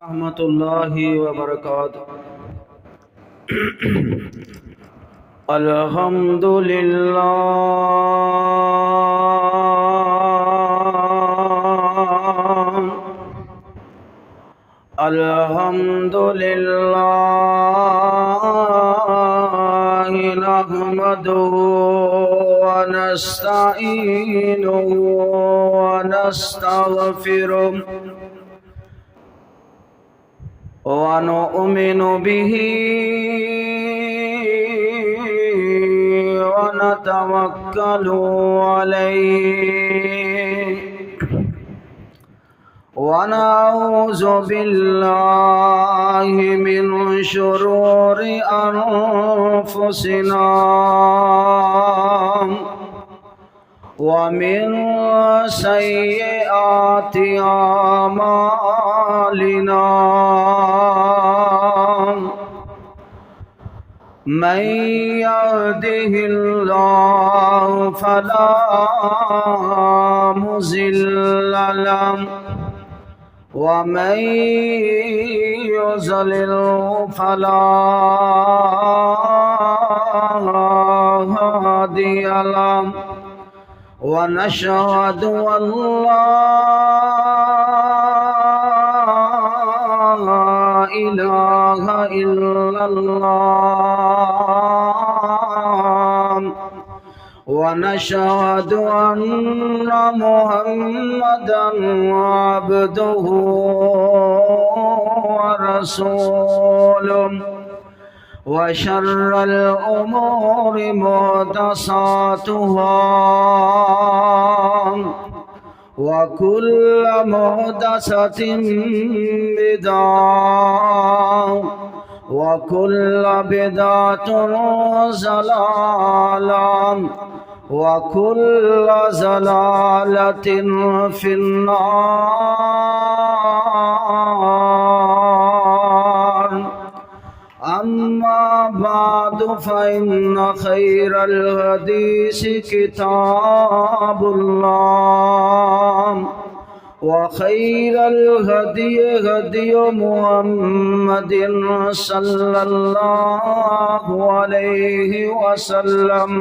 رحمة الله وبركاته. الحمد لله الحمد لله نحمده ونستعينه ونستغفره ونؤمن به ونتوكل عليه ونعوذ بالله من شرور أنفسنا ومن سيئات أعمالنا من يهده الله فلا مضل له ومن يضلل فلا هادي له ونشهد أن لا إله إلا الله ونشهد أن محمدا عبده ورسوله وشر الأمور محدثاتها وكل محدثة بدعة وكل بدعة ضلالة وكل ضلالة في النار. أما بعد فإن خير الحديث كتاب الله وخير الهدي هدي محمد صلى الله عليه وسلم.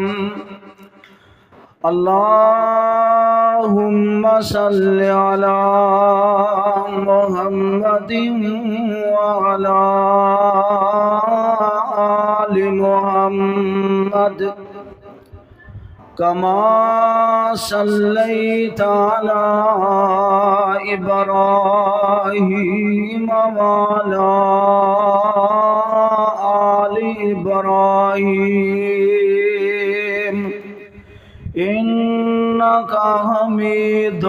اللهم صل على محمد وعلى آل محمد كما صليت على إبراهيم وعلى آل إبراهيم إنك حميد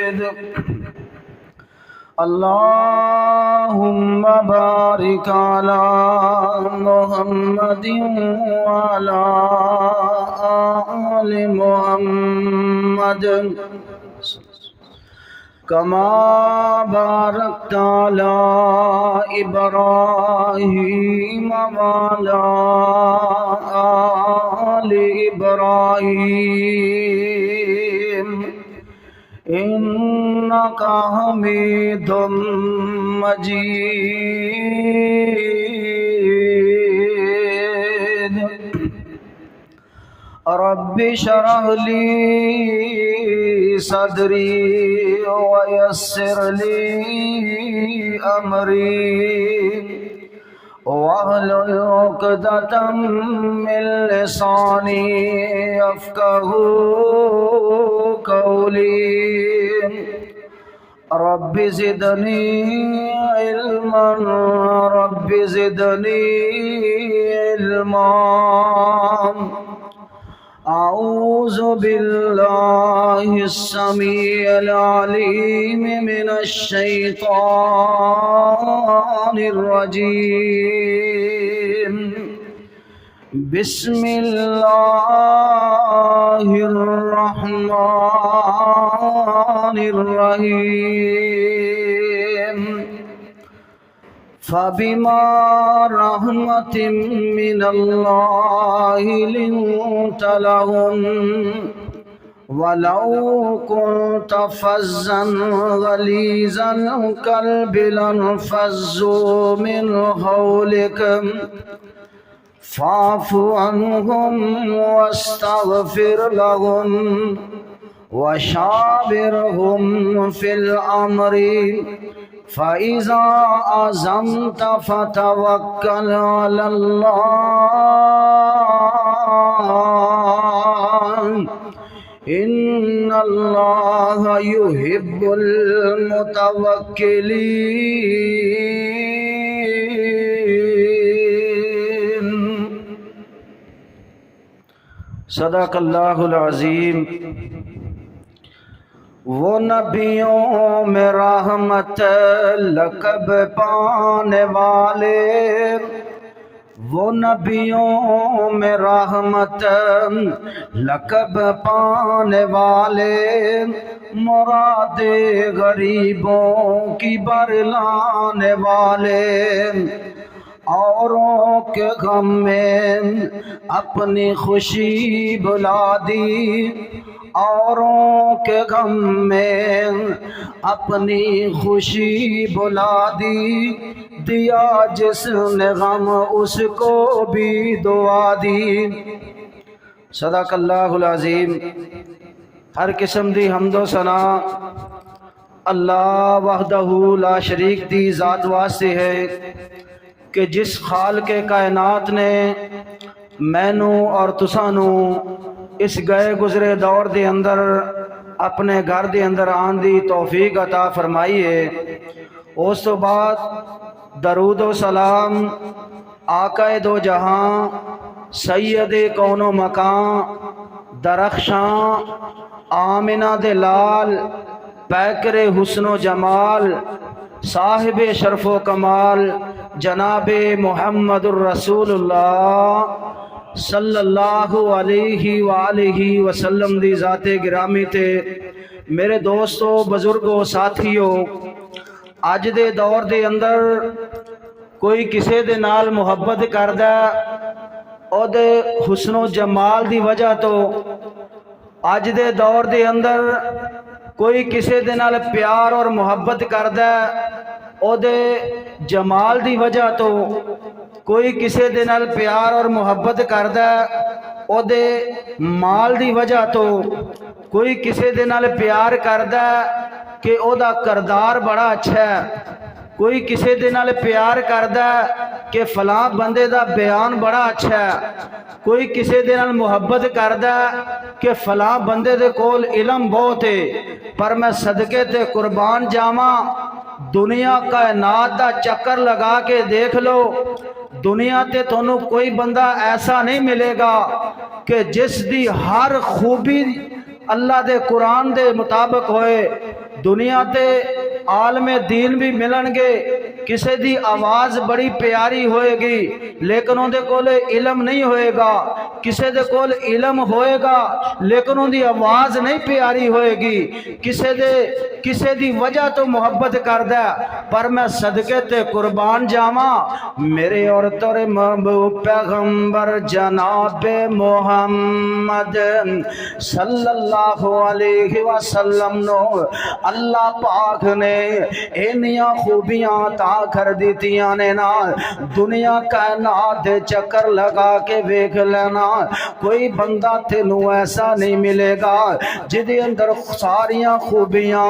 مجيد. اللهم بارك على محمد وعلى آل محمد كما باركت على إبراهيم وعلى آل إبراهيم إنك حميد مجيد. رب اشرح لي صدري ويسر لي أمري واحلل عقدة من لساني يفقهوا قولي. رب زدني علما رب زدني علما. أعوذ بالله السميع العليم من الشيطان الرجيم. بسم الله الرحمن الرحيم. فبما رحمة من الله لنت لهم ولو كنت فظا غليظ القلب لانفضوا من حولك فاعف عنهم واستغفر لهم وشاورهم في الأمر فإذا عزمت فتوكل على الله إن الله يحب المتوكلين. صدق اللہ العظیم. وہ نبیوں میں رحمت لقب پانے والے، وہ نبیوں میں رحمت لقب پانے والے، مراد غریبوں کی برلانے والے، اوروں کے غم میں اپنی خوشی بلا دی، اوروں کے غم میں اپنی خوشی بلا دی، دیا جس نے غم اس کو بھی دعا دی. صدق اللہ العظیم. ہر قسم دی حمد و ثنا اللہ وحدہ لا شریک دی ذات واسطے ہے کہ جس خالق کائنات نے مینوں اور تسانوں اس گئے گزرے دور دے اندر اپنے گھر دے اندر آن دی توفیق عطا فرمائی ہے. اس تو بعد درود و سلام آقا دو جہاں سید کون و مکان درخشاں آمنہ دے لال پیکر حسن و جمال صاحب شرف و کمال جناب محمد الرسول اللہ صلی اللہ علیہ وآلہ وسلم دی ذات گرامی تے. میرے دوستو، بزرگوں، ساتھیوں، اج دے دور دے اندر کوئی کسے دے نال محبت کردا او دے حسن و جمال دی وجہ تو، اج دے دور دے اندر کوئی کسے دے نال پیار اور محبت کردا او دے جمال دی وجہ تو، کوئی کسے دے نال پیار اور محبت کردا او دے مال دی وجہ تو، کوئی کسے دے نال پیار کردا کہ او دا کردار بڑا اچھا ہے، کوئی کسے دے نال پیار کردا کہ فلاں بندے دا بیان بڑا اچھا ہے، کوئی کسے دے نال محبت کردا کہ فلاں بندے دے کول علم بہت ہے. پر میں صدقے تے قربان جاواں، دنیا کائنات دا چکر لگا کے دیکھ لو، دنیا تے تھانوں کوئی بندہ ایسا نہیں ملے گا کہ جس دی ہر خوبی اللہ دے قرآن دے مطابق ہوئے. دنیا تے عالم دین بھی ملن گے، کسے دی آواز بڑی پیاری ہوئے گی لیکن ان دے کول علم نہیں ہوئے گا، کسے دے کول علم ہوئے گا لیکن ان دی آواز نہیں پیاری ہوئے گی. کسے دی وجہ تو محبت کردا، پر میں صدقے تے قربان جاواں میرے اور تیرے محبوب پیغمبر جناب محمد صلی اللہ علیہ وسلم نو اللہ پاک نے انیاں خوبیاں عطا کر دیتیاں نے نا. دنیا کائنات دے چکر لگا کے ویکھ لینا، کوئی بندہ تینوں ایسا نہیں ملے گا جدے اندر ساریاں خوبیاں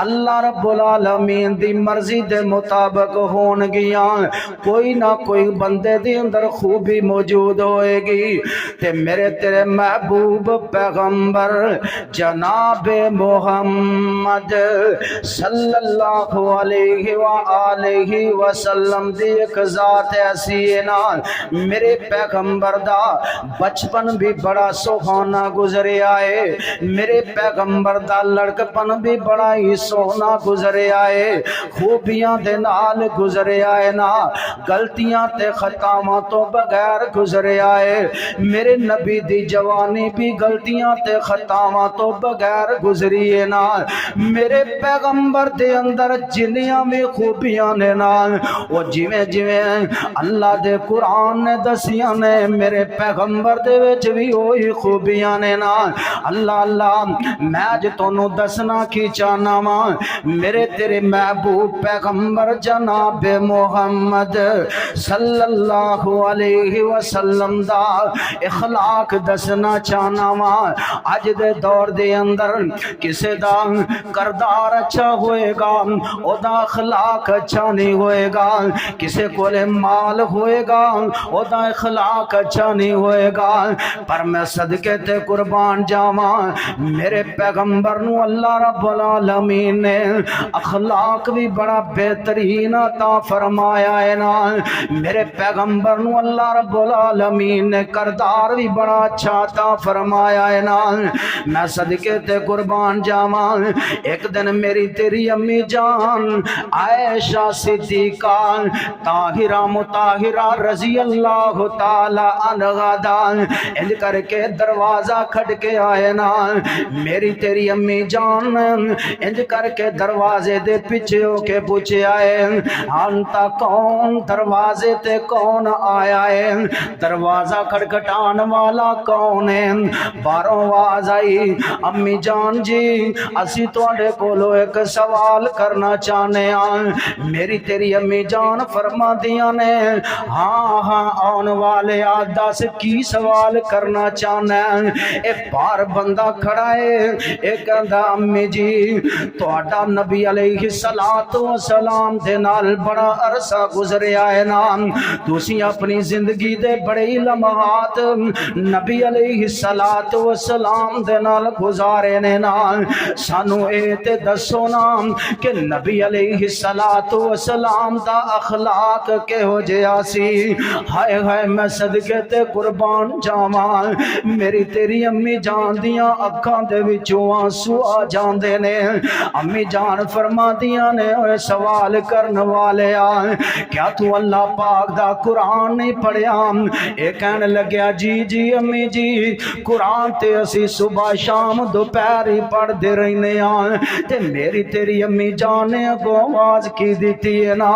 اللہ رب العالمین دی مرضی دے مطابق ہون گیاں. کوئی نہ کوئی بندے دے اندر خوبی موجود ہوئے گی. تے میرے تیرے محبوب پیغمبر جناب محمد صلی اللہ علیہ وآلہ وسلم دی ایک ذات ایسی ہے نا. میرے پیغمبر دا بچپن بھی بڑا سہانا گزریا ہے، میرے پیغمبر دا لڑکپن بھی بڑا ہی سونا گزریا ہے، خوبیاں دے نال گزریا ہے نا، غلطیاں تے خطاواں تو بغیر گزریا ہے. میرے نبی دی جوانی بھی غلطیاں تے خطاواں تو بغیر گزری ہے نا. میرے پیغمبر دے دے اندر جنیاں بھی خوبیاں نے نال وہ جویں جویں اللہ دے قرآن نے دسیاں نے میرے پیغمبر دے وچ بھی وہی خوبیاں نے نال اللہ اللہ میں اج تانوں دسنا کی چاہنا وا میرے تیرے محبوب پیغمبر جناب محمد صلی اللہ علیہ وسلم دا اخلاق دسنا چاہنا وا اج دے دور دے اندر کسے دا کردار اچھا ہوئے گا او دا اخلاق اچھا نہیں ہوئے گا کسے کولے مال ہوئے گا او دا اخلاق اچھا نہیں ہوئے گا پر میں صدقے تے قربان جاواں میرے پیغمبر نو اللہ رب العالمین نے اخلاق بھی بڑا بہترین عطا فرمایا ہے نا میرے پیغمبر نو اللہ رب العالمین نے کردار بھی بڑا اچھا عطا فرمایا ہے نا میں صدقے تے قربان جاواں ایک دن میری تیری امی جان عائشہ صدیقہ طاہرہ مطہرہ رضی اللہ تعالی عنہا دا انج کر کے دروازہ کھٹ کے آئے نا میری تیری امی جان انج کر کے دروازے دے پیچھے ہو کے پوچھے آئے انتا کون دروازے تے کون آیا ہے دروازہ کھٹکھٹان والا کون ہے باہروں آواز آئی امی جان جی اسی تواڈے کولو ایک سوال کرنا چاہنے ہیں میری تیری امی جان فرما دیاں نے ہاں ہاں آن والے دس کی سوال کرنا چاہنا ہے اے بار بندہ کھڑا ہے اے کہندا امی جی تواڈا نبی علیہ الصلوۃ والسلام دے نال بڑا عرصہ گزریا ہے نا تسی اپنی زندگی دے بڑے لمحات نبی علیہ الصلوۃ والسلام دے نال گزارے نے نا سانو اے تے دسو نا کہ نبی علیہ الصلوۃ والسلام دا اخلاق کہو جیا سی ہائے ہائے میں صدقے تے قربان جاواں میری تیری امی جان دیاں اکھاں دے وچوں آنسو آ جاندے نے امی جان فرما دیاں نے اوے سوال کرن والے آ کیا تو اللہ پاک دا قرآن نہیں پڑھیا اے کہن لگیا جی جی امی جی قرآن تے اسی صبح شام دوپہر ہی پڑھ دے رہنے آن تے میری تیری امی جان نے اگو آواز کی دیتی ہے نا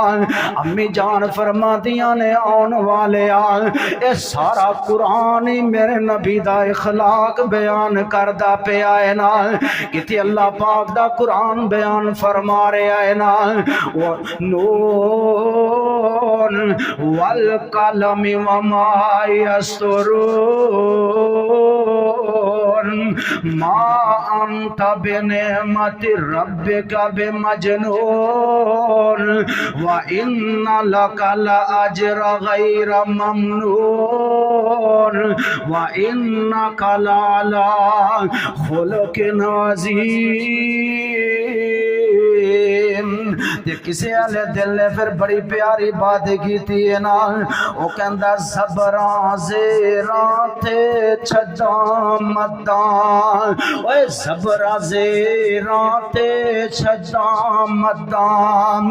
امی جان فرما دیاں نے آن والے آن اے سارا قرآن ہی میرے نبی دا اخلاق بیان کردہ پہ آئے نا کتی اللہ پاک دا قرآن بیان فرما رہے آئے نا نون والقلم وما یسطرون ما انت بنعمت ربک بمجنون وان لک لاجر غیر ممنون وانک لعلی خلق عظیم کسی والے دل نے پھر بڑی پیاری بات کی تھی نا وہ کہندا صبراں زیراں تے چھڈاں مداں اوے صبراں زیراں تے چھڈاں مداں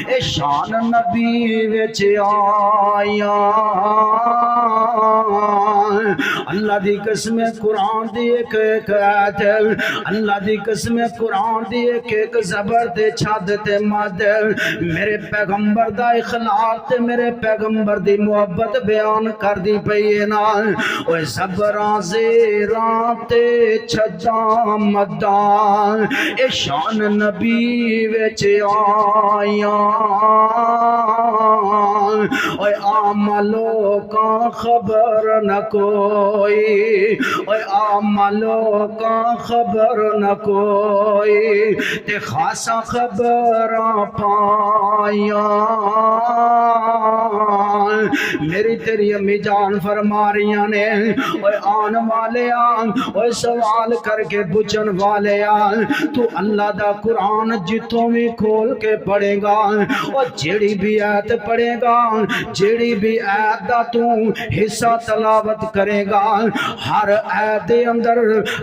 اے شان نبی وچ آیاں اللہ دی قسم قرآن دی ایک ایک آیت اللہ دی قسم قرآن دی ایک ایک زبر تے چھد تے مد میرے پیغمبر دا اخلاق تے میرے پیغمبر دی محبت بیان کر دی پئی ہے نا اوے صبراں زیراں تے چھجاں مداں اے شان نبی وچ آیاں اوے عام لوکاں خبر نہ کوئی اوے عام لوکاں خبر نہ کوئی تے خاصا خبراں پائیاں میری تیری امی جان فرما رہی نے اوے آن والے آن اوے سوال کر کے پوچھن والے آن تو اللہ دا قرآن جتوں بھی کھول کے پڑھے گا اور جیڑی بھی آیت پڑھے گا جیڑی بھی آیت دا تو حصہ تلاوت کرے گا ہر آیت دے اندر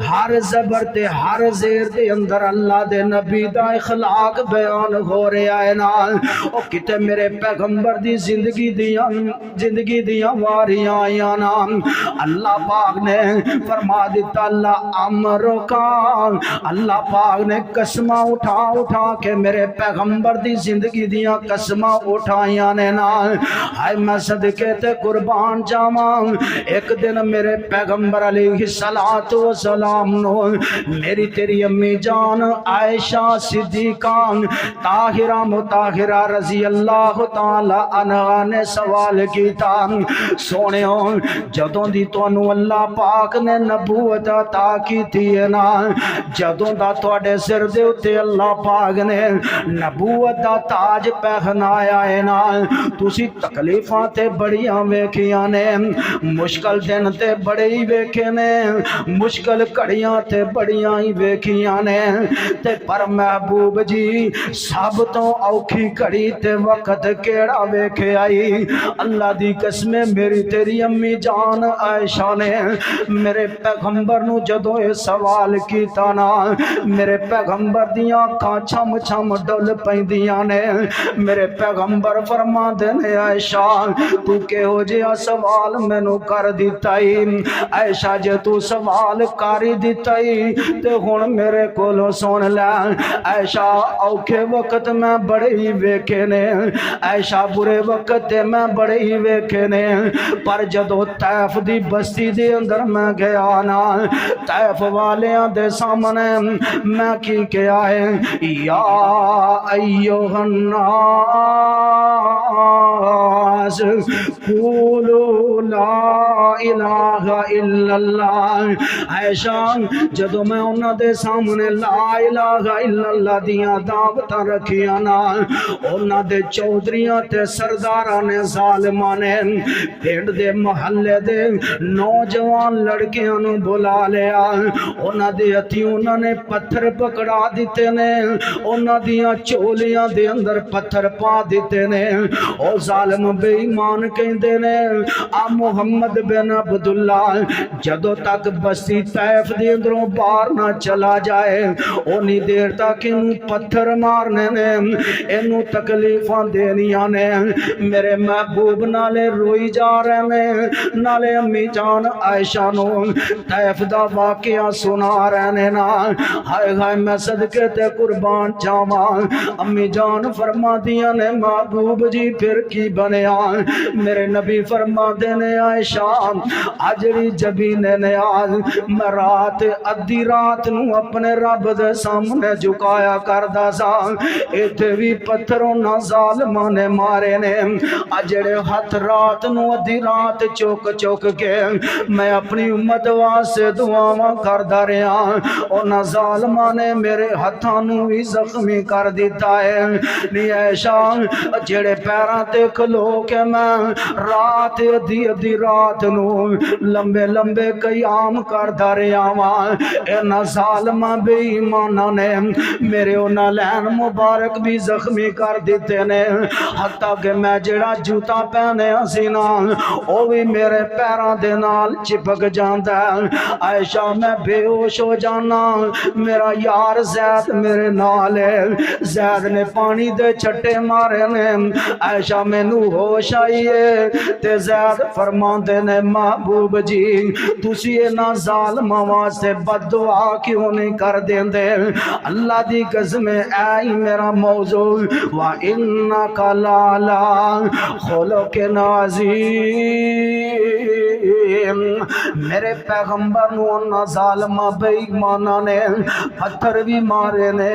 ہر زبر تے ہر زیر دے اندر اللہ دے نبی دا اخلاق بیان ہو رہے فرمایا ہے نال او کتے میرے پیغمبر دی زندگی دیاں واریاں آیاں نا اللہ پاک نے فرما دیتا اللہ امرو کا اللہ پاک نے قسمہ اٹھا کے میرے پیغمبر دی زندگی دیاں قسمہ اٹھائیاں نے نال ہائے میں صدقے تے قربان جاواں ایک دن میرے پیغمبر علیہ السلام نو میری تیری امی جان عائشہ صدیقہ طاہرہ مطہرہ رضی اللہ تعالی عنہا نے سوال کیتا سونےو جدوں دی تانوں اللہ پاک نے نبوت عطا کیتی ہے نا جدوں دا تواڈے سر دے اوتے اللہ پاک نے نبوت دا تاج پہنایا ہے نا تسی تکلیفاں تے بڑیاں ویکھیاں نے مشکل دن تے بڑے ہی ویکھے نے مشکل گھڑیاں تے بڑیاں ہی ویکھیاں نے تے پر محبوب جی سب تو اوکھی گھڑی تے وقت کیڑا ویکھے آئی اللہ دی قسم میری تیری امی جان عائشہ نے میرے پیغمبر نو جدوں اے سوال کیتا نا میرے پیغمبر دیاں اکھاں چھم چھم ڈل پیندیاں نے میرے پیغمبر فرما دے نے عائشہ تو کہو جہا سوال مینوں کر دیتا ہی عائشہ جے تو سوال کر دیتا ہی تے ہن میرے کولوں سن لے عائشہ اوکھے وقت میں بڑے ہی ویکھے نے عائشہ برے وقت تے میں بڑے ہی ویکھے نے پر جدوں طائف دی بستی دے اندر میں گیا نا طائف والیاں دے سامنے میں کی کیا ہے یا ایھا الناس قولوا لا الہ الا اللہ عائشہ جدوں میں انہاں دے سامنے لا الہ الا اللہ دیاں دعوتاں رکھیاں نا انہاں دے چودھریاں تے سرداراں نے ظالماں نے پنڈ دے محلے دے نوجوان لڑکیاں نو بلا لیا انہاں دے ہتھیوں انہاں نے پتھر پکڑا دیتے نے انہاں دیاں چولیاں دے اندر پتھر پا دیتے نے او ظالم بے ایمان کہندے نے آ محمد بن عبداللہ جدوں تک بستی طائف دے اندروں باہر نہ چلا جائے اونی دیر تک انہوں پتھر مارنے نے انہوں تکلیفاں دینیاں نے میرے محبوب نالے روئی جا رہے نے نالے امی جان عائشہ نو طائف دا واقعہ سنا رہے نے نا ہائے ہائے میں صدقے تے قربان جاواں امی جان فرما دیاں نے محبوب جی پھر کی بنیا میرے نبی فرما دینے عائشہ اجڑی جبین نیاز میں رات ادھی رات نو اپنے رب دے سامنے جھکایا کردا سا ایتھے بھی پتھروں نہ ظالماں نے مارے نے اجڑے ہاتھ رات نو ادھی رات چوک چوک کے میں اپنی امت واسطے دعاواں کردا رہیا انہاں ظالماں نے میرے ہتھاں نو بھی زخمی کر دیتا ہے نی عائشہ جڑے پیراں تے کھلو کے میں رات ادھی رات نو لمبے لمبے قیام کردا رہیا واں انہاں ظالماں بے ایماناں نے میرے انہاں لین مبارک بھی زخمی کر دیتے نے حتیٰ کہ میں جڑا جوتا پہنے سی نا او بھی میرے پیراں دے نال چپک جاندا ہے عائشہ میں بے ہوش ہو جانا میرا یار زید میرے نال ہے زید نے پانی دے چھٹے مارے نے عائشہ مینوں ہوش آئی ہے تے زید فرماندے نے محبوب جی تسی انہاں ظالماں واسطے بد دعا کیوں نہیں کر دیندے اللہ دی قسم اے میرا موضوع وَإِنَّكَ لَعَلَىٰ خُلُقٍ عَظِيمٍ میرے پیغمبر نو انہاں ظالماں بے ایماناں نے پتھر بھی مارے نے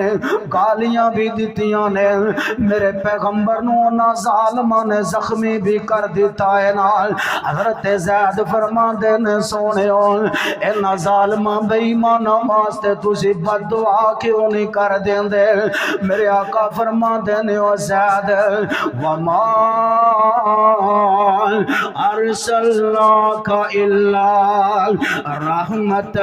گالیاں بھی دتیاں نے میرے پیغمبر نو انہاں ظالماں نے زخمی بھی کر دیتا ہے نال حضرت زید فرماندے نے سونےو انہاں ظالماں بے ایماناں واسطے تسی بد دعا کیوں نہیں کر دیندے میرے آقا فرماندے نے او زید وما ارسلناک الا رحمت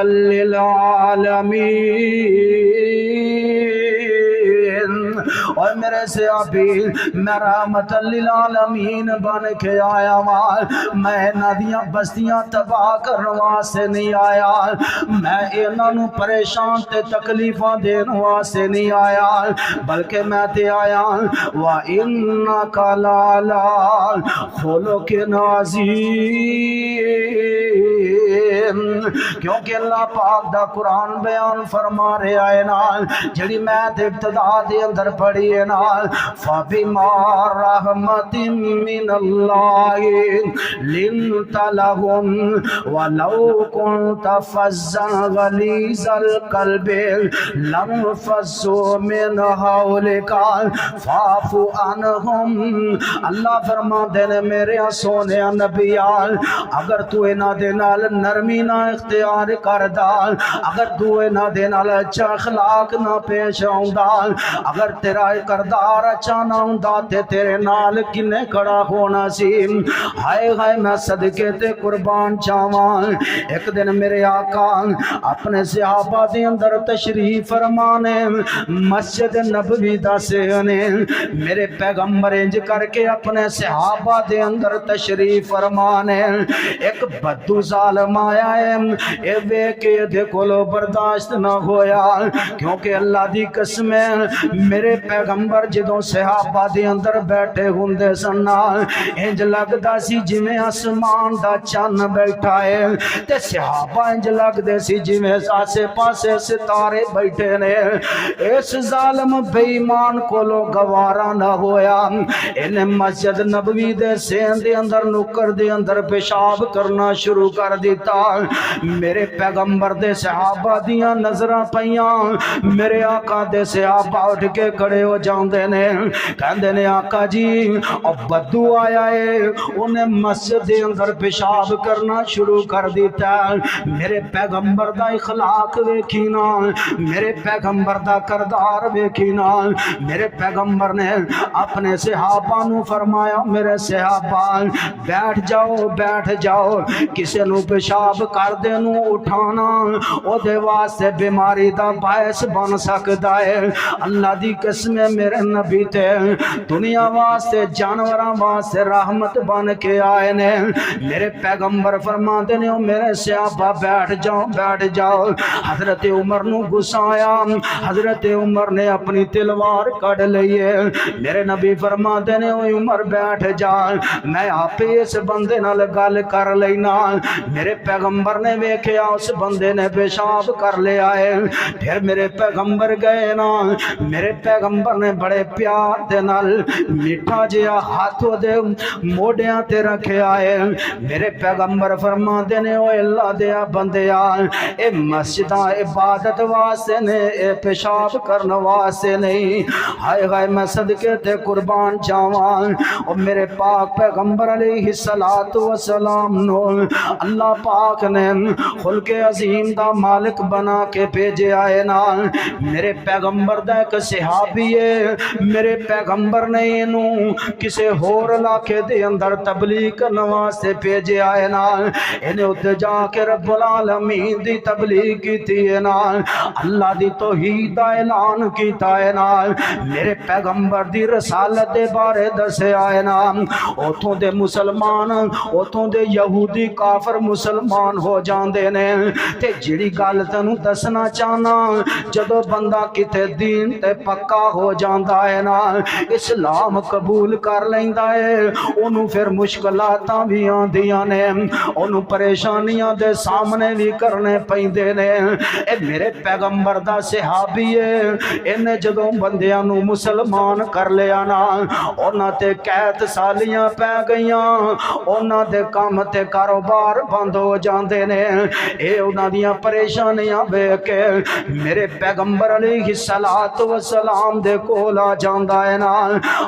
للعالمین اور میرے سے ابھی میں رحمت للعالمین بن کے آیا ہاں، میں ندیاں بستیاں تباہ کرنے واسطے نہیں آیا، میں انہاں نوں پریشان تے تکلیفاں دین واسطے نہیں آیا، بلکہ میں تے آیا وَإِنَّكَ لَعَلَىٰ خُلُقٍ عَظِيمٍ، کیونکہ اللہ پاک دا قرآن بیان فرما رہا ہے نا، جڑی میں تے ابتدا دے اندر پڑھی ہے نا، فَبِمَا رَحْمَةٍ مِّنَ اللَّهِ لِنْتَ لَهُمْ وَلَوْ كُنْتَ فَظًّا غَلِيظَ الْقَلْبِ لَانفَضُّوا مِنْ حَوْلِكَ فَاعْفُ عَنْهُمْ۔ اللہ فرماتے ہیں میرے سونے نبی، اگر تو انہاں دے نال نرمی نہ اختیار کردا، اگر تو انہاں دے نال اچھا اخلاق نہ پیش آوندا، اگر تیرا کردار اچھا نہ ہوندا تے تیرے نال کنے کھڑا ہونا سی۔ ہائے ہائے میں صدقے تے قربان چاواں، ایک دن میرے آقا اپنے صحابہ دے اندر تشریف فرمانے مسجد نبوی دا سینے، میرے پیغمبر انج کر کے اپنے صحابہ دے اندر تشریف فرمانے، ایک بدو ظالم آیا ہے، اے وے کے دے کولو برداشت نہ ہویا، کیونکہ اللہ دی قسم ہے میرے پیغمبر جدوں صحابہ دے اندر بیٹھے ہوندے سن، انج لگدا سی جویں آسمان دا چن بیٹھا ہے، تے صحابہ انج لگدے سی جویں آسے پاسے ستارے بیٹھے نے۔ اس ظالم بے ایمان کولو گوارا نہ ہویا، انہیں مسجد نبوی دے سین دے اندر نکر دے اندر پیشاب کرنا شروع کر دیتا۔ میرے پیغمبر دے صحابہ دیاں نظراں پیاں، میرے آقا دے صحابہ اٹھ کے کھڑے ہو جاندے نے، کہندے نے آقا جی او بدو آیا ہے، انہیں مسجد دے اندر پیشاب کرنا شروع کر دیتا۔ میرے پیغمبر دا اخلاق ویکھینا، میرے پیغمبر دا کردار ویکھینا۔ میرے پیغمبر نے اپنے صحابہ نو فرمایا میرے صحابہ بیٹھ جاؤ بیٹھ جاؤ، کسے نو پیشاب کر دے نو اٹھانا او دے واسطے بیماری دا باعث بن سکدا ہے۔ اللہ دی قسم میرے نبی تے دنیا واسطے جانوراں واسطے رحمت بن کے آئے نے۔ میرے پیغمبر فرماندے نے میرے صحابہ بیٹھ جاؤ بیٹھ جاؤ۔ حضرت عمر نو غصہ آیا، حضرت عمر نے اپنی تلوار کڑ لئیے، میرے نبی فرماندے نے عمر بیٹھ جا، میں آپ اس بندے نال گل کر لینا۔ میرے پیغمبر نے ویکھیا اس بندے نے پیشاب کر لیا ہے، پھر میرے پیغمبر گئے نا، میرے پیغمبر نے بڑے پیار دے نال میٹھا جیا ہاتھ دے موڈیاں تے رکھیا ہے۔ میرے پیغمبر فرماندے نے او اللہ دیا بندیا، اے مسجداں عبادت واسطے نے، اے پیشاب کرنے واسطے نہیں۔ ہائے ہائے میں صدقے تے قربان جاواں، او میرے پاک پیغمبر علیہ السلام نو اللہ پاک نے خلق عظیم دا مالک بنا کے بھیجے آئے نا۔ میرے پیغمبر دا ایک صحابی ہے، میرے پیغمبر نے انہوں کسے ہور علاقے دے اندر تبلیغ کرنے واسطے بھیجے آئے نا، انہیں اتنے جا کے رب العالمین دی تبلیغ کیتی ہے نا، اللہ دی توحید دا اعلان کیتا ہے نا، میرے پیغمبر دی رسالت دے بارے دسے آئے نا، اوتھوں دے مسلمان اوتھوں دے یہودی کافر مسلمان ہو جاندے نے۔ تے جڑی گل تینوں دسنا چاہنا، جدو بندہ کتے دین تے پکا ہو جاندا ہے نا، اسلام قبول کر لیندا ہے، انہوں پھر مشکلاتاں بھی آندیاں نے، انہوں پریشانیاں دے سامنے بھی کرنے پیندے نے۔ اے میرے پیغمبر دا صحابی ہے، انہیں جدوں بندیاں نو مسلمان کر لیا نا، انہاں تے قید سالیاں پہ گئیاں، انہاں دے کام تے کاروبار بند ہو جاندے نے، اے انہاں دیاں پریشانیاں بے کے میرے پیغمبر علیہ السلام دے کول آ جاندا ہے نا،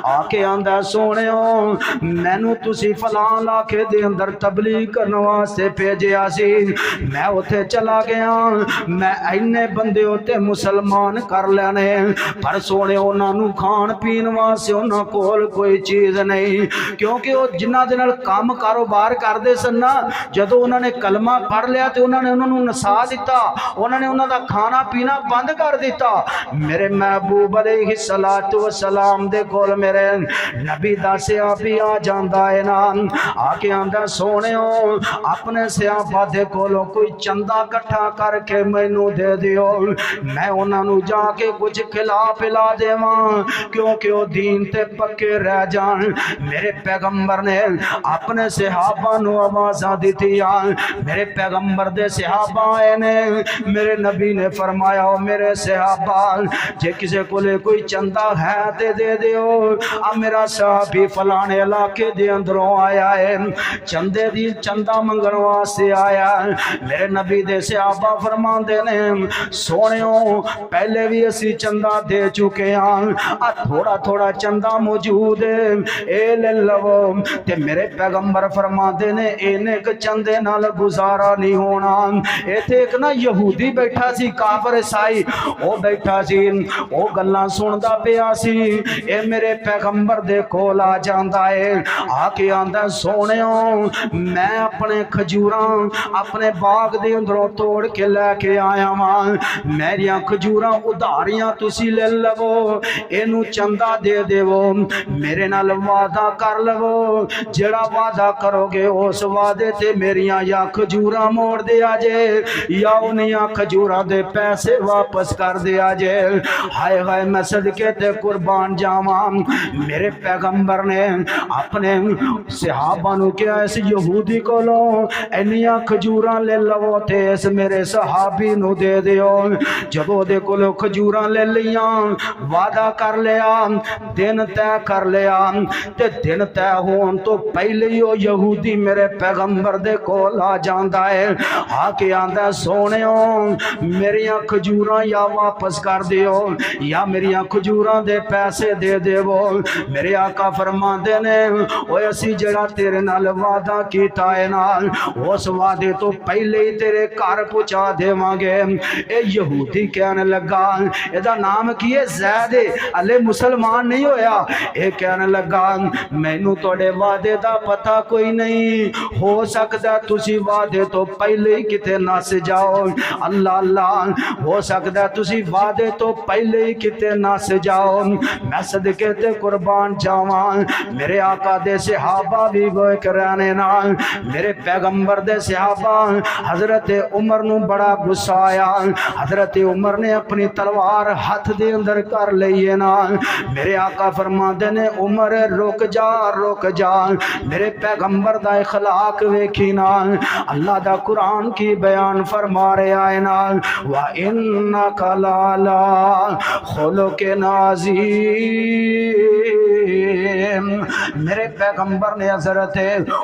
آ کے آندا سونےو مینوں تسی فلاں علاقے دے اندر تبلیغ کرنے واسطے بھیجیا سی، میں اوتھے چلا گیا، میں اینے بندے اوتے مسلمان کر لینے، پر سونے انہاں نوں کھان پین واسطے انہاں کول کوئی چیز نہیں، کیونکہ وہ جنہ دے نال کام کاروبار کردے سن نا، جدوں انہاں نے کلمہ پڑھ لیا تو انہوں نے انہوں نے نسا دیتا، انہوں نے انہوں دا کھانا پینا بند کر دیتا۔ میرے محبوب علیہ الصلوۃ والسلام دے کول میرے نبی دا صحابی آ جاندا ہے نا، آ کے آندا سونےو اپنے صحابہ دے کولوں کوئی چندہ کٹھا کر کے مینوں دے دیو، میں انہاں نوں جا کے کچھ کھلا پلا دیواں کیونکہ وہ دین تے پکے رہ جان۔ میرے پیغمبر نے اپنے صحابہ نو آوازاں دتی، میرے پیغمبر دے صحابہ آئے نے، میرے نبی نے فرمایا میرے صحابہ جے کسے کولے کوئی چندہ ہے تے دے دیو، اب میرا صحابی فلانے علاقے دے اندروں آیا ہے، چندے دی چندہ منگن واسطے آیا۔ میرے نبی دے صحابہ فرماندے نے سونےو پہلے بھی اسی چندہ دے چکے ہاں، تھوڑا تھوڑا چندہ موجود ہے، اے لے لو۔ تے میرے پیغمبر فرماندے نے ایک چندے نال گزارا نہیں ہونا۔ اے تے ایک نا یہودی بیٹھا سی، کافر عیسائی او بیٹھا سی، او گلاں سندا پیا سی، اے میرے پیغمبر دے کول آ جاندا ہے، آ کے آندا سونےو میں اپنے کھجوراں اپنے باغ دے اندروں توڑ کے لے کے آیا ہاں، میریاں کھجوراں ادھاریاں تسی لے لو، اینو چندہ دے دیو، میرے نال وعدہ کر لو، جڑا وعدہ کرو گے اس وعدے تے میریاں یا کھجوراں موڑ دیا جے یا انہیاں کھجوراں دے پیسے واپس کر دیا جے۔ ہائے ہائے میں صدقے تے قربان جاواں، میرے پیغمبر نے اپنے صحابہ نو کیا اس یہودی کولوں اینیاں کھجوراں لے لو تے اس میرے صحابی نو دے دیو۔ جدو دے کولوں کھجوراں لے لیاں، وعدہ کر لیا، دن طے کر لیا، تے دن طے ہون تو پہلے ہی وہ یہودی میرے پیغمبر دے کول آ جاندا ہے، آ کے آندا سونےو میریاں کھجوراں یا واپس کر دیو یا میریاں کھجوراں دے پیسے دے دیو۔ میرے آقا فرماندے نے اوے اسی جڑا تیرے نال وعدہ کیتا ہے نال اس وعدے تو پہلے ہی تیرے گھر پہنچا دیواں گے۔ اے یہودی کہنے لگا اے دا نام کی ہے زید، ہلے مسلمان نہیں ہویا، اے کہنے لگا مینوں تواڈے وعدے دا پتہ کوئی نہیں، ہو سکدا تسی وعدے تو پہلے ہی کتے نس جاؤ، اللہ اللہ ہو سکدا تسی وعدے تو پہلے ہی کتے نس جاؤ۔ میں صدقے تے قربان جاواں، میرے آقا دے صحابہ بھی وہ ایک رہنے نال، میرے پیغمبر دے صحابہ حضرت عمر نو بڑا غصہ آیا، حضرت عمر نے اپنی تلوار ہاتھ دے اندر کر لئیے نا، میرے آقا فرماندے نے عمر رک جا رک جا، میرے پیغمبر دا اخلاق ویکھی نا، اللہ دا قرآن کی بیان فرما رہے آئے نا، وَإِنَّكَ لَعَلَىٰ خُلُقٍ عَظِيمٍ۔ میرے پیغمبر نے حضرت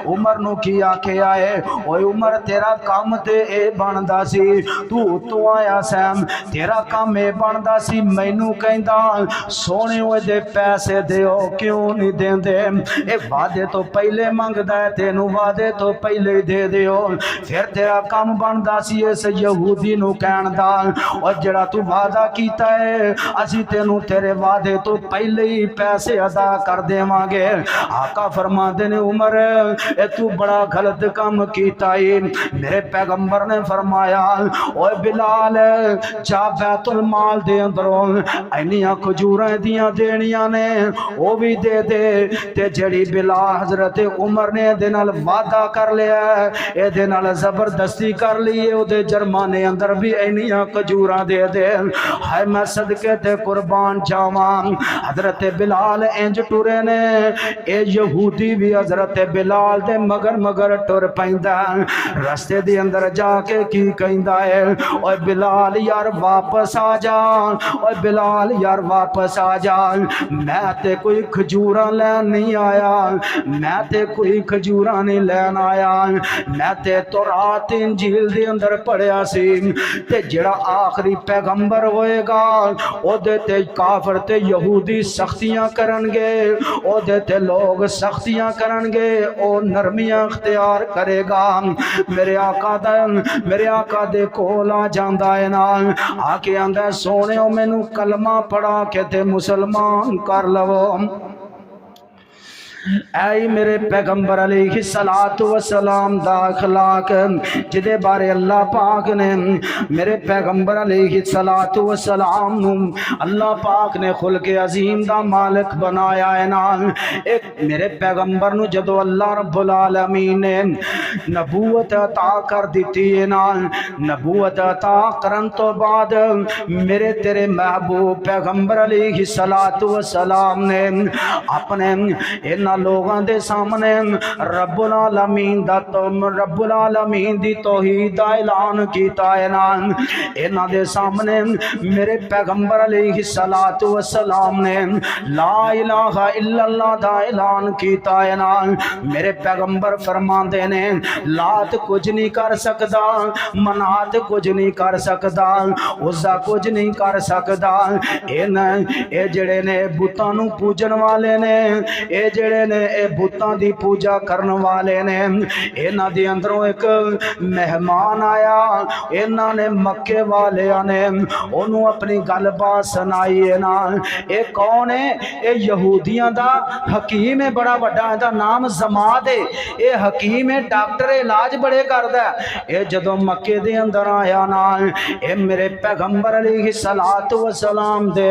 عمر نو کیا کہ آئے اوے عمر تیرا کام تے اے بندا سی، تو آیا سیم تیرا کام اے بندا سی، مینوں کہندا سونے ہوئے دے پیسے دیو کیوں نہیں دیندے، اے وعدے تو پہلے منگدا ہے تینوں وعدے تو پہلے ہی دے دیو، پھر تیرا کام بندا سی اس یہودی نو کہن دا اور جڑا تو وعدہ کیتا ہے اسی تینوں تیرے وعدے تو پہلے ہی پیسے ادا کر دیواں گے۔ آقا فرماندے نے عمر اے تو بڑا غلط کام کیتا ہے، میرے پیغمبر نے فرمایا اوے بلال جا بیت المال دے اندروں اینیاں کھجوراں دیاں دینیاں نے وہ بھی دے دے، تے جڑی بلال حضرت عمر نے دے نال وعدہ کر لیا اے دے نال زبردستی کر لیے او دے جرمانے اندر بھی اینیاں کھجوراں دے دے۔ ہائے میں صدقے تے قربان جاواں، حضرت بلال انج ٹرے نے، اے یہودی بھی حضرت بلال دے مگر ٹر پیندا، رستے دے اندر جا کے کی کہندا ہے اوے بلال یار واپس آ جا، اوے بلال یار واپس آ جا، میں تے کوئی کھجوراں لین نہیں آیا، میں تے کوئی کھجوراں نہیں لین آیا، میں تے تورات انجیل دے اندر پڑھیا سی تے جڑا آخری پیغمبر ہوئے گا او دے تے کافر تے یہودی سختیاں کرن گے، او دے تے لوگ سختیاں کرن گے، او نرمیاں اختیار کرے گا۔ میرے آقا دے کول آ جاندا ہے نا، آ کے آندا سونے او مینوں کلمہ پڑھا کے تے مسلمان کر لو۔ اے میرے پیغمبر علیہ الصلوۃ والسلام دا اخلاق جدے بارے اللہ پاک نے میرے پیغمبر علیہ الصلوۃ والسلام نو اللہ پاک نے خلق عظیم دا مالک بنایا ہے نا۔ ایک میرے پیغمبر نو جدو اللہ رب العالمین نے نبوت عطا کر دیتی ہے نا، نبوت عطا کرن تو بعد میرے تیرے محبوب پیغمبر علیہ الصلوۃ والسلام نے اپنے انہاں لوگاں دے سامنے رب العالمین دا رب العالمین دی توحید دا اعلان کیتا ہے نا۔ انہاں دے سامنے میرے پیغمبر علیہ الصلوۃ والسلام نے لا الہ الا اللہ دا اعلان کیتا ہے نا۔ میرے پیغمبر فرماندے نے لات کچھ نہیں کر سکدا، منات کچھ نہیں کر سکدا، عزا کچھ نہیں کر سکدا، اے جڑے نے بتاں نو پوجن والے نے، اے جڑے نے اے بتاں دی پوجا کرن والے نے، انہاں دے اندروں ایک مہمان آیا، انہاں نے مکے والیاں نے انہوں اپنی گل بات سنائی ہے نا۔ اے کون ہے؟ اے یہودیاں دا حکیم ہے، بڑا بڑا دا نام زماد ہے، اے حکیم ہے، ڈاکٹر علاج بڑے کردا ہے۔ اے جدوں مکے دے اندر آیا نا، اے میرے پیغمبر علیہ الصلوۃ والسلام دے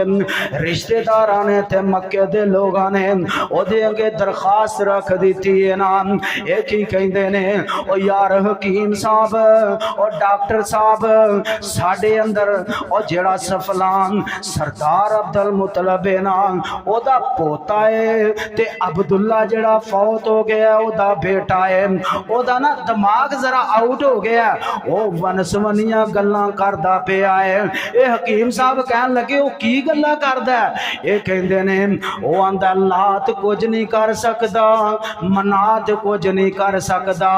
رشتہ داراں نے تے مکے دے لوگاں نے او دے اگے درخواست رکھ دیتی ہے نا۔ اے کی کہندے نے او یار حکیم صاحب او ڈاکٹر صاحب ساڈے اندر او جڑا سفلان سردار عبد المطلب ہے نا او دا پوتا ہے تے عبداللہ جڑا فوت ہو گیا او دا بیٹا ہے، او دا نا دماغ ذرا آؤٹ ہو گیا، او ونسونیاں گلاں کردا پیا ہے۔ اے حکیم صاحب کہن لگے او کی گلاں کردا ہے؟ اے کہندے نے او آندا لات کچھ نہیں کر سکدا، منات کچھ نہیں کر سکدا،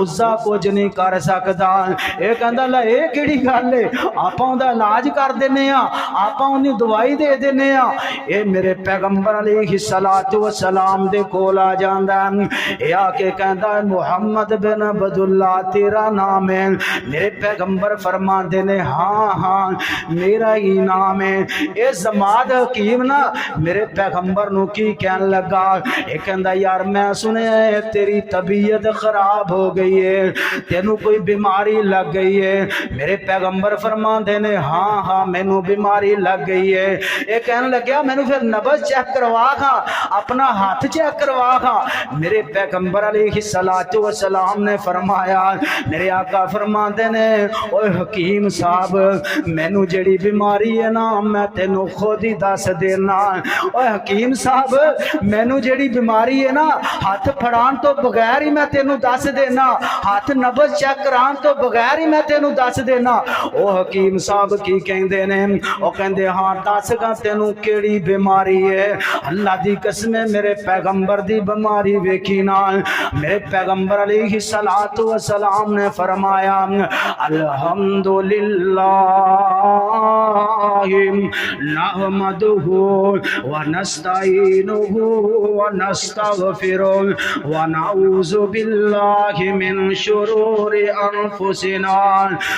عزا کچھ نہیں کر سکدا۔ اے کہندا لے اے کیڑی گل ہے، آپاں اوندا علاج کر دینے ہاں، آپاں اونی دوائی دے دینے ہاں۔ اے میرے پیغمبر علیہ الصلوۃ والسلام دے کول آ جاندا ہے، اے آ کے کہندا ہے محمد بن عبداللہ تیرا نام ہے؟ میرے پیغمبر فرماندے نے ہاں ہاں میرا ہی نام ہے۔ اے زماد حکیم نا میرے پیغمبر نو کی کہن لگا، اے کہندا یار میں سنیا ہے تیری طبیعت خراب ہو گئی ہے، تینوں کوئی بیماری لگ گئی ہے۔ میرے پیغمبر فرماندے نے ہاں ہاں مینوں بیماری لگ گئی ہے۔ اے کہن لگیا مینوں پھر نبض چیک کروا کھا، اپنا ہاتھ چیک کروا کھا۔ میرے پیغمبر علیہ الصلوۃ والسلام نے فرمایا، میرے آقا فرماندے نے اوے حکیم صاحب مینوں جڑی بیماری ہے نا میں تینوں خود ہی دس دینا۔ اوے حکیم صاحب مینوں جڑی بیماری ہے نا ہاتھ پھڑان تو بغیر ہی میں تینوں دس دینا، ہاتھ نبض چیک کران تو بغیر ہی میں تینوں دس دینا۔ او حکیم صاحب کی کہندے نے او کہندے ہاں دس گا تینوں کیڑی بیماری ہے؟ اللہ دی قسم میرے پیغمبر دی بیماری ویکھی نا۔ میرے پیغمبر علیہ الصلوۃ والسلام نے فرمایا الحمدللہ نحمدہ ونستعینہ ونستغفرہ ونعوذ باللہ من شرور انفسنا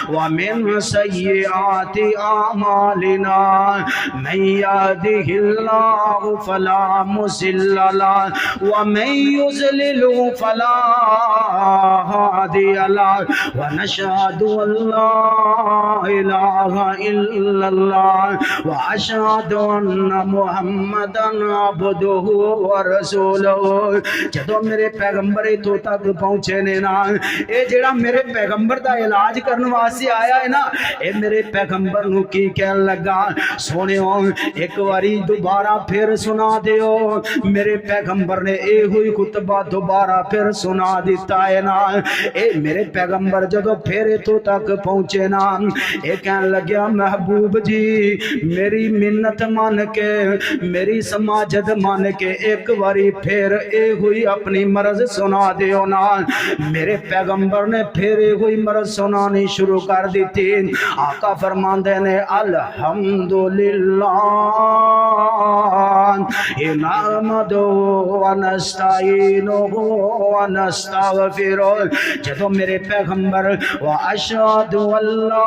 ومن سیئات اعمالنا من یهده اللہ فلا مضل له ومن یضلل فلا ہادی له ونشهد ان لا الہ الا اللہ واشهد ان محمدا عبدہ ورسولہ۔ جدو میرے پیغمبر تو تک پہنچے نے نا، اے جڑا میرے پیغمبر دا علاج کرنے واسطے آیا ہے نا، اے میرے پیغمبر نو کی کہن لگا سونیو ایک واری دوبارہ پھر سنا دیو۔ میرے پیغمبر نے اے ہوئی خطبہ دوبارہ پھر سنا دیتا ہے نا۔ اے میرے پیغمبر جدو پھر تو تک پہنچے نا، اے کہن لگیا محبوب جی میری منت مان کے میری سماجت مان کے ایک واری پھر اے ہوئی اپنی مرض سنا دیو نا۔ میرے پیغمبر نے پھر اے ہوئی مرض سنانی شروع کر دی تھی۔ آقا فرماندے نے الحمدللہ نحمدہ ونستعینہ ونستغفرہ۔ جدو میرے پیغمبر واشہد ان لا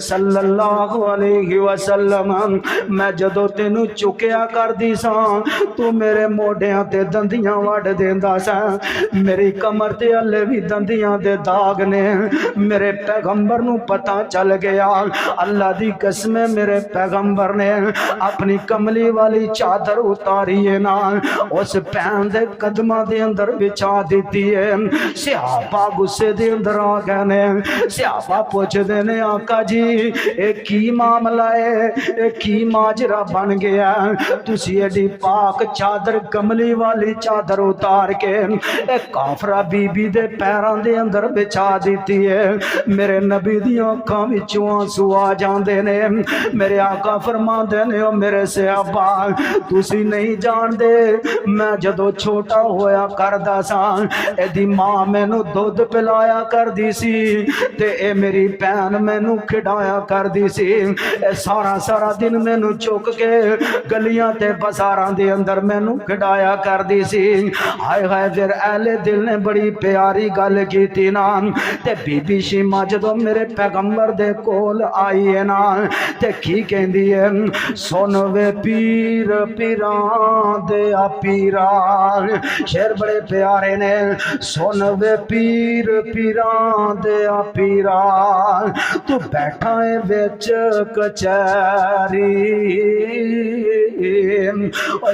صلی اللہ علیہ وسلم میں جدو تینوں چکیا کر دی سا تو میرے موڈیاں تے دندیاں وڈ دیندا سا میری کمر تے ہلے بھی دندیاں دے داغ نے میرے پیغمبر نو پتہ چل گیا اللہ دی قسم میرے پیغمبر نے اپنی کملی والی چادر اتاری ہے نا اس پین دے قدمہ دے اندر بچھا دیتی ہے صحابہ غصے دے اندر آ گئے نے صحابہ پوچھ دینے آقا جی ایک کی معاملہ ہے ایک کی ماجرا بن گیا تسی ایڈی پاک چادر کملی والی چادر اتار کے ایک کافرہ بی بی دے پیران دے اندر بچھا دیتی ہے میرے نبی دی آنکھاں وچوں آنسو آ جاندے نے میرے آقا فرما دینے ہو میرے صحابہ تسی نہیں جان دے میں جدو چھوٹا ہویا کردہ سا اے دی ماں میں نو دودھ پلایا کر دی سی تے اے میری پین میں نو کھڑایا کر دی سی اے سارا دن میں نو چوک کے گلیاں تے بازاراں دے اندر میں نو کھڑایا کر دی سی ہائے ہائے پھر اہل دل نے بڑی پیاری گل کی تھی نا تے بی بی شیما جدو میرے پیغمبر دے کول آئی ہے نا تے کی کہندی ہے سن وے پیر پیران دے آ پیران شعر بڑے پیارے نے سن وے پیر پیران دے آ پیران تو بیٹھا ہے وچ کچہری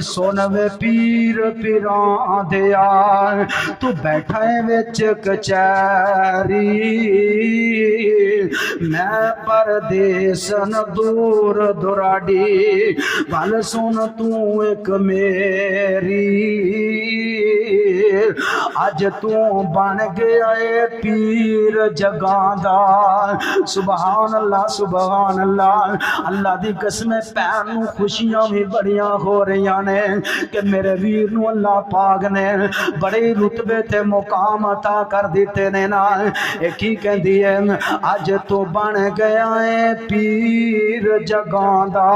سن وے پیر پیران دے آ تو بیٹھا ہے وچ کچہری میں پردیسن دور دراڈی گل سن تو ایک میری اج تو بن گیا اے پیر جگاں دا سبحان اللہ اللہ دی قسم پین نو خوشیاں بھی بڑیاں ہو رہیاں نے کہ میرے ویر نو اللہ پاک نے بڑے رتبے تے مقام عطا کر دیتے نے نا ایک ہی کہندی ہے اج تو بن گیا اے پیر جگاں دا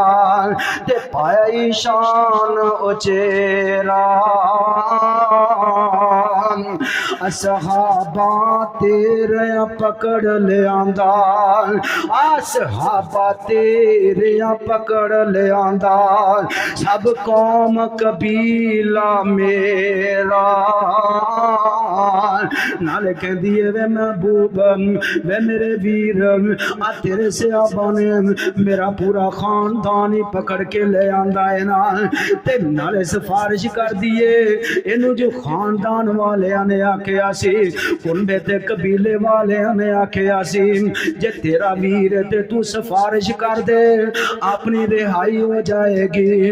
تے پایا شان اچیرا اصحابہ تیرے پکڑ لے آندا اصحابہ تیرے پکڑ لے آندا سب قوم قبیلہ میرا نال کہندی ہے وے محبوب وے میرے ویر آ تیرے صحابہ نے میرا پورا خاندان ہی پکڑ کے لے آندا ہے نا تے نالے سفارش کر دیے اینو جو خاندان والے نے آکھیا سی کنبے تے قبیلے والے نے آکھیا سی جے تیرا ویر تے تو سفارش کر دے اپنی رہائی ہو جائے گی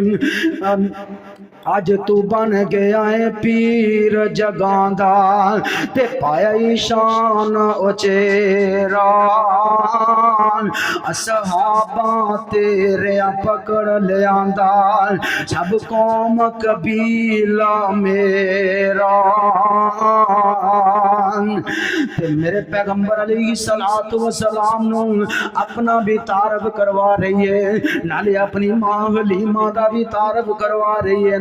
اج تو بن گیا ہے پیر جگاں دا تے پایا شان اچیرا اصحابہ تیرے پکڑ لے آندا سب قوم قبیلہ میرا تے میرے پیغمبر علیہ الصلوۃ والسلام نو اپنا بھی تعارف کروا رہی ہے نالے اپنی ماں حلیمہ دا بھی تعارف کروا رہی ہے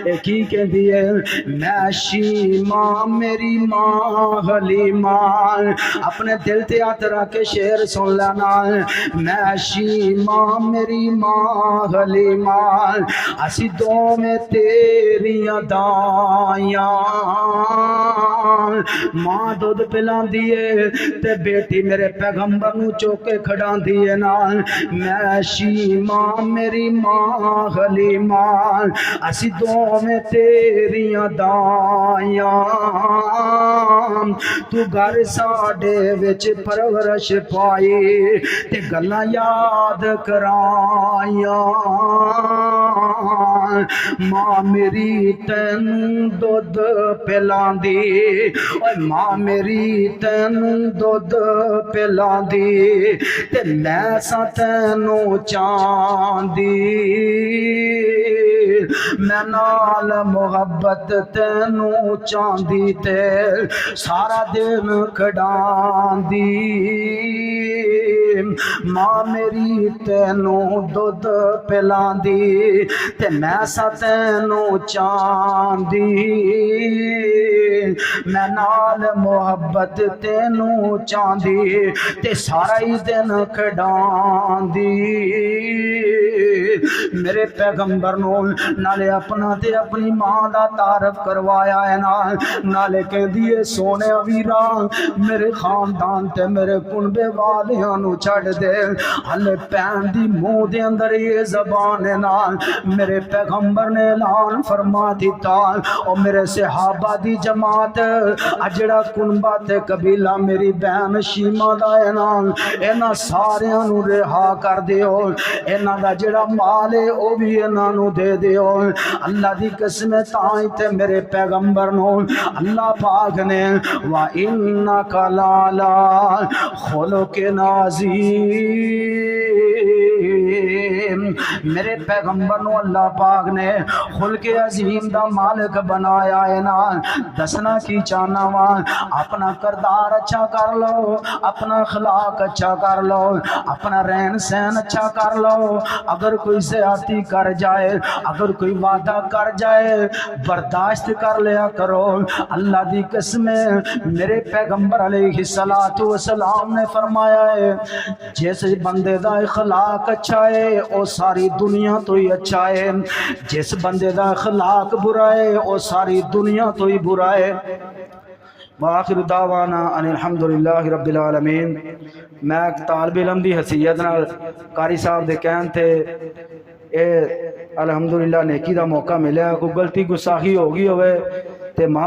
ایک ہی کہندی ہے میں شیما میری ماں حلیمہ اپنے دل تے ہاتھ رکھ کے شعر سن لینا میں شیما میری ماں حلیمہ اسی دو میں تیریاں دائیاں ماں دودھ پلاندی ہے تے بیٹی میرے پیغمبر نو چوکے کھڑاندی ہے نا میں شیما میری ماں حلیمہ اسی دو میں تیریاں دائیاں تو گھر ساڈے وچ پرورش پائی تے گلاں یاد کرائیاں ماں میری تینوں دودھ پلاندی اوے ماں میری تینوں دودھ پلاندی تے میں سا تینوں چاندی میں نال محبت تینوں چاندی تے سارا دن کھڈاندی ماں میری تینوں دودھ پلاندی تے میں سا تینوں چاندی میں نال محبت تینوں چاندی تے سارا ہی دن کھڈاندی میرے پیغمبر نو نالے اپنا تے اپنی ماں دا تعارف کروایا ہے نالے کہندی ہے سونے ویرا میرے خاندان تے میرے کنبے والیاں نو چھڑ دے ہلے پین دی منہ دے اندر یہ زبان ہے میرے پیغمبر نے اعلان فرما دیتا او میرے صحابہ دی جماعت اجڑا کنبہ تے قبیلہ میری بہن شیمہ دا اینا ساریاں نو رہا کر دیو اینا دا جڑا مال ہے او بھی اینا نو دے دیو اللہ دی قسم تائیں تے میرے پیغمبر نو اللہ پاک نے وَإِنَّكَ لَعَلَىٰ خُلُقٍ عَظِيمٍ میرے پیغمبر نو اللہ پاک نے خلق عظیم دا مالک بنایا ہے دسنا کی چاہنا وہاں اپنا کردار اچھا کر لو اپنا اخلاق اچھا کر لو اپنا رہن سہن اچھا کر لو اگر کوئی زیادتی کر جائے اگر کوئی وعدہ کر جائے برداشت کر لیا کرو اللہ دی قسم میرے پیغمبر علیہ السلام نے فرمایا ہے جس بندے دا اخلاق اچھا ہے او ساری دنیا تو ہی اچھا ہے جس بندے دا اخلاق برا ہے او ساری دنیا تو ہی برا ہے وآخر دعوانا ان الحمدللہ رب العالمین میں ایک طالب علم دی حیثیت نال قاری صاحب دے کہن تھے اے الحمدللہ نیکی دا موقع ملیا کوئی غلطی گستاخی ہوگی ہوئے تے